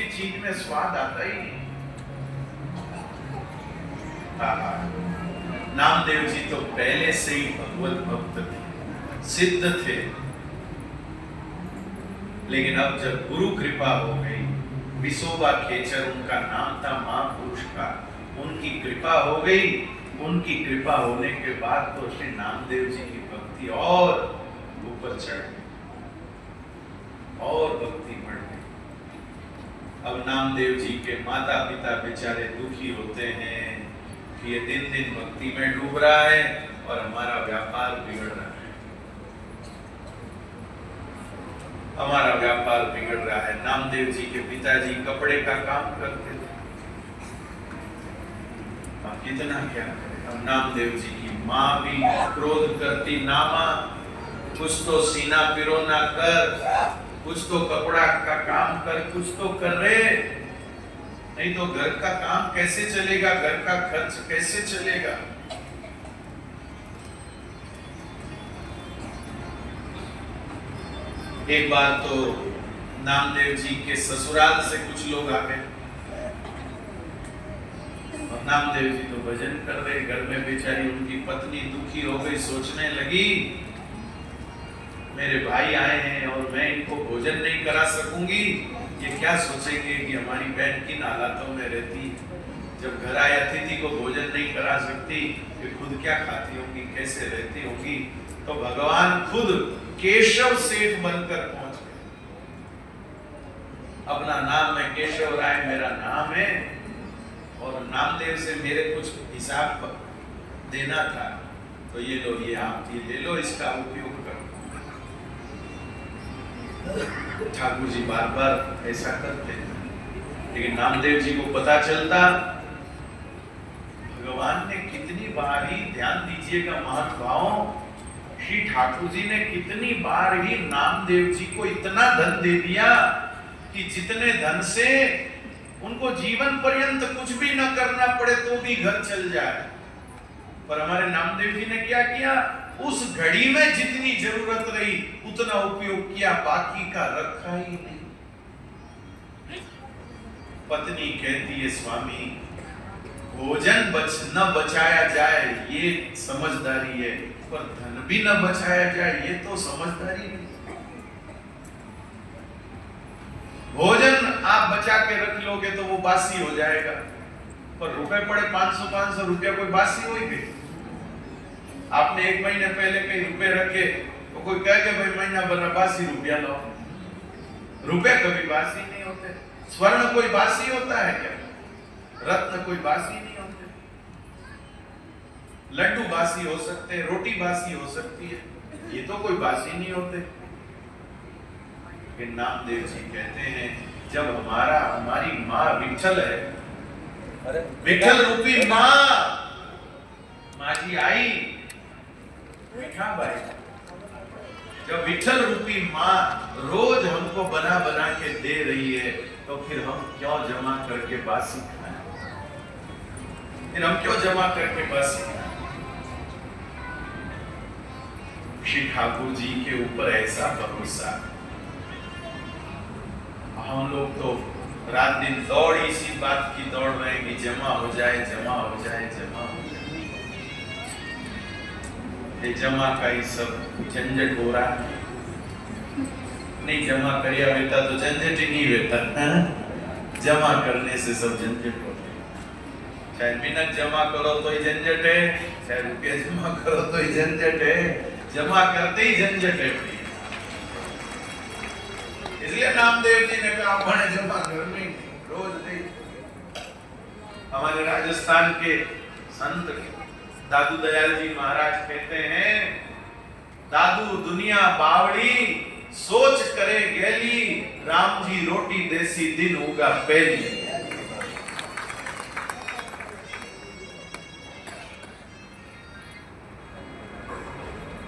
दूसरी चीज में स्वाद आता ही नहीं। नामदेव जी तो पहले से ही भगवत भक्त थे, सिद्ध थे, लेकिन अब जब गुरु कृपा हो गई, विसोबा खेचर उनका नाम था महापुरुष का, उनकी कृपा हो गई। उनकी कृपा होने के बाद तो श्री नामदेव जी की भक्ति और ऊपर चढ़ गई और भक्ति बढ़ गई। अब नामदेव जी के माता पिता बेचारे दुखी होते हैं कि ये दिन दिन भक्ति में डूब रहा है और हमारा व्यापार बिगड़ रहा है, हमारा व्यापार बिगड़ रहा है। नामदेव जी के पिताजी कपड़े का काम करते थे, अब कितना क्या करें। अब नामदेव जी की माँ भी क्रोध करती, नामा कुछ तो सीना पिरोना कर, कुछ तो कपड़ा का काम कर, कुछ तो कर रे, नहीं तो घर का काम कैसे चलेगा, घर का खर्च कैसे चलेगा। एक बार तो नामदेव जी के ससुराल से कुछ लोग आ गए और नामदेव जी तो भजन कर रहे, घर में बेचारी उनकी पत्नी दुखी हो गई, सोचने लगी मेरे भाई आए हैं और मैं इनको भोजन नहीं करा सकूंगी, ये क्या सोचेंगे कि हमारी बहन किन हालातों में रहती, जब घर आए अतिथि को भोजन नहीं करा सकती, ये खुद क्या खाती होंगी, कैसे रहती होंगी। तो भगवान खुद केशव सेठ बनकर पहुंच गए। अपना नाम है केशव राय, मेरा नाम है और नामदेव से मेरे कुछ हिसाब देना था, तो ये लो, ये आप ये ले लो, इसका उपयोग करो। ठाकुर जी बार बार ऐसा करते, लेकिन नामदेव जी को पता चलता। भगवान ने कितनी बार ही, ध्यान दीजिएगा महानुभावों, श्री ठाकुर जी ने कितनी बार ही नामदेव जी को इतना धन दे दिया कि जितने धन से उनको जीवन पर्यंत कुछ भी न करना पड़े तो भी घर चल जाए। पर हमारे नामदेव जी ने क्या किया, उस घड़ी में जितनी जरूरत रही उतना उपयोग किया, बाकी का रखा ही नहीं। पत्नी कहती है स्वामी भोजन न बचाया जाए ये समझदारी है, पर धन भी न बचाया जाए ये तो समझदारी नहीं। भोजन आप बचा के रख लोगे तो वो बासी हो जाएगा, पर रुपए पड़े 500 रुपया कोई बासी हो ही गई। आपने एक महीने पहले कहीं रुपए रखे तो कोई कह के भाई महीना बना बासी रुपया लो, रुपए कभी बासी नहीं होते। स्वर्ण कोई बासी होता है क्या? रत्न कोई बासी नहीं होते। लड्डू बासी हो सकते, रोटी बासी हो सकती है, ये तो कोई बासी नहीं होते। लेकिन नामदेव जी कहते हैं जब हमारी माँ विठल है, विठल रूपी माँ जी आई मीठा भाई, जब विठल रूपी माँ रोज हमको बना बना के दे रही है तो फिर हम क्यों जमा करके बासी खाएं, फिर हम क्यों जमा करके बासी खाएं। श्री ठाकुर जी के ऊपर ऐसा भरोसा। हम लोग तो रात दिन दौड़ इसी बात की दौड़ रहे हैं कि जमा हो जाए, जमा हो जाए, जमा हो जाए। ये जमा का ही सब झंझट हो रहा है। नहीं जमा करिया बेटा तो झंझट ही नहीं बेटा, जमा करने से सब झंझट होते हैं। चाहे मिनट जमा करो तो ही झंझट है, चाहे रुपया जमा करो तो ही झंझट है, जमा करते ही झंझट है। इसलिए नामदेव जी ने कहा अपने जमा करनी रोज नहीं। हमारे राजस्थान के संत दादू दयाल जी महाराज कहते हैं, दादू दुनिया बावड़ी सोच करे गैली, राम जी रोटी देसी दिन होगा पहली।